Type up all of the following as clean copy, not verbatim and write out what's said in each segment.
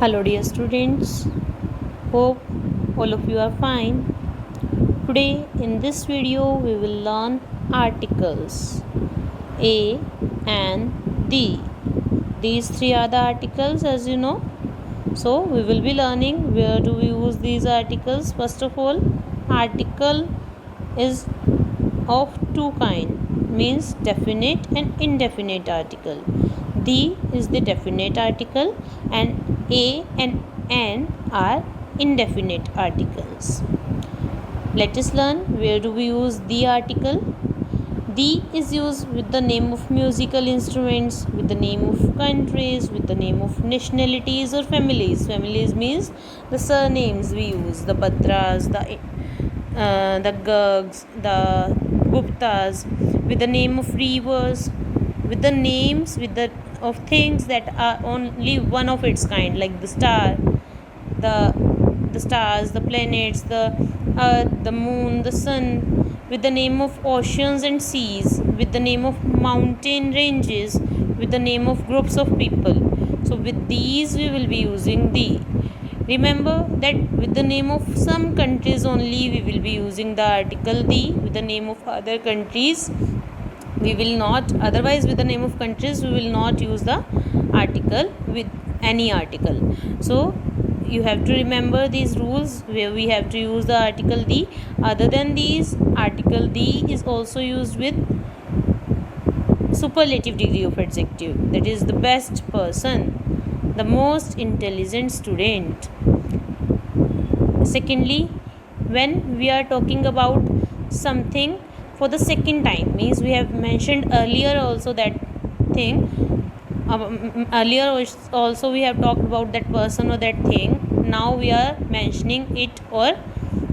Hello dear students, hope all of you are fine. Today in this video we will learn articles A and D. These three are the articles as you know. So we will be learning where do we use these articles. First of all, article is of two kind, means definite and indefinite article. D is the definite article and A and N are indefinite articles. Let us learn where do we use the article. D is used with the name of musical instruments, with the name of countries, with the name of nationalities or families. Families means the surnames we use, the Batras, the Gargs, the Guptas, with the name of rivers, with the names of things that are only one of its kind, like the the stars, the planets, the earth, the moon, the sun, with the name of oceans and seas, with the name of mountain ranges, with the name of groups of people. So with these we will be using the. Remember that with the name of some countries only we will be using the article the. With the name of other countries we will not, otherwise with the name of countries we will not use the article with any article. So you have to remember these rules where we have to use the article the. Other than these, article the is also used with superlative degree of adjective, that is the best person, the most intelligent student. Secondly, when we are talking about something for the second time, means we have mentioned earlier also that thing, earlier also we have talked about that person or that thing. Now we are mentioning it or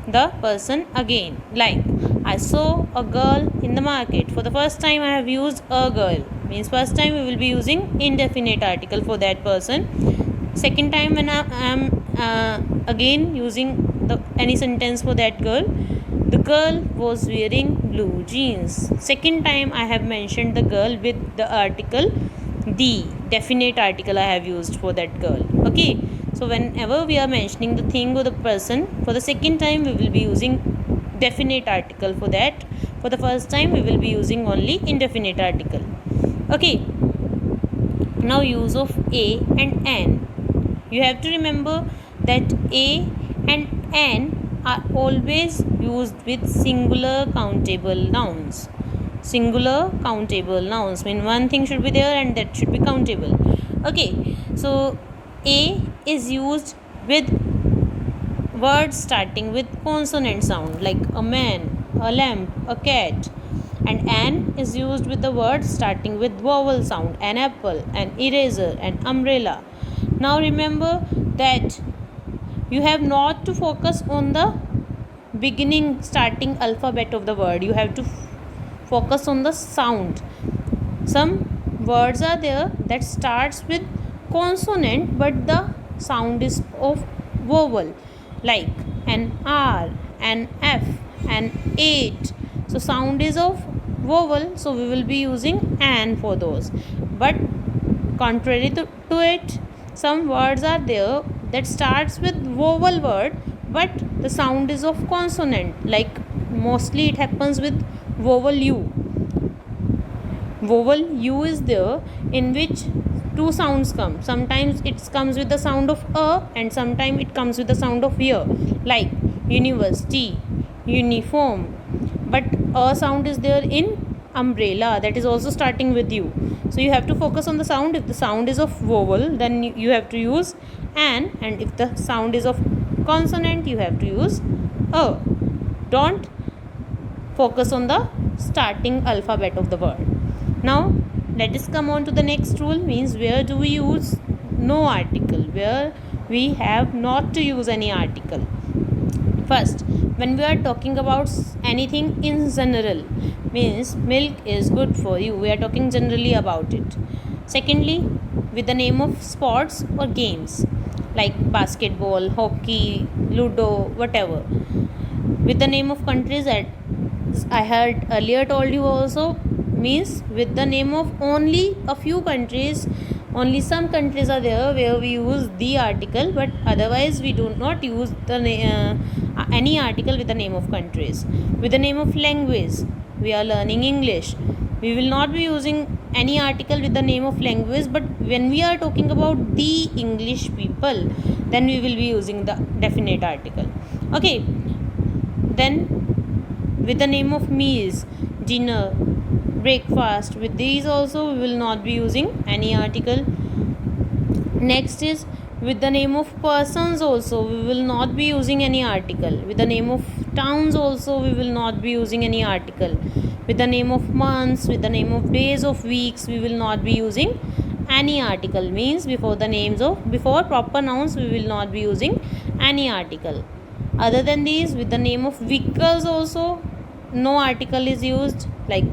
the person again. Like, I saw a girl in the market. For the first time I have used a girl, means first time we will be using indefinite article for that person. Second time when I am again using any sentence for that girl, the girl was wearing blue jeans. Second time I have mentioned the girl with the article the, definite article I have used for that girl. Okay, so whenever we are mentioning the thing or the person for the second time, we will be using definite article for that. For the first time we will be using only indefinite article. Okay, now use of A and N. You have to remember that A and N are always used with singular countable nouns. Singular countable nouns mean one thing should be there and that should be countable. Okay, so A is used with words starting with consonant sound, like a man, a lamp, a cat. And N is used with the words starting with vowel sound, an apple, an eraser, an umbrella. Now remember that you have not to focus on the beginning starting alphabet of the word. You have to focus on the sound. Some words are there that starts with consonant but the sound is of vowel, like an R, an F, an 8. So sound is of vowel, so we will be using an for those. But contrary to it, some words are there that starts with vowel word but the sound is of consonant, like mostly it happens with vowel U. Vowel U is there in which two sounds come. Sometimes it comes with the sound of a and sometimes it comes with the sound of ya, like university, uniform. But a sound is there in umbrella, that is also starting with U. So you have to focus on the sound. If the sound is of vowel, then you have to use an, and if the sound is of consonant, you have to use a. Don't focus on the starting alphabet of the word. Now let us come on to the next rule, means where do we use no article, where we have not to use any article. First, when we are talking about anything in general, means milk is good for you, we are talking generally about it. Secondly, with the name of sports or games like basketball, hockey, ludo, whatever. With the name of countries, that I had earlier told you also, means with the name of only a few countries Only some countries are there where we use the article, but otherwise we do not use any article with the name of countries. With the name of language, we are learning English. We will not be using any article with the name of language, but when we are talking about the English people, then we will be using the definite article. Okay, then with the name of meals, dinner, breakfast, with these also we will not be using any article. Next is with the name of persons also we will not be using any article. With the name of towns also we will not be using any article. With the name of months, with the name of days of weeks, we will not be using any article. Means before proper nouns we will not be using any article. Other than these, with the name of vehicles also no article is used, like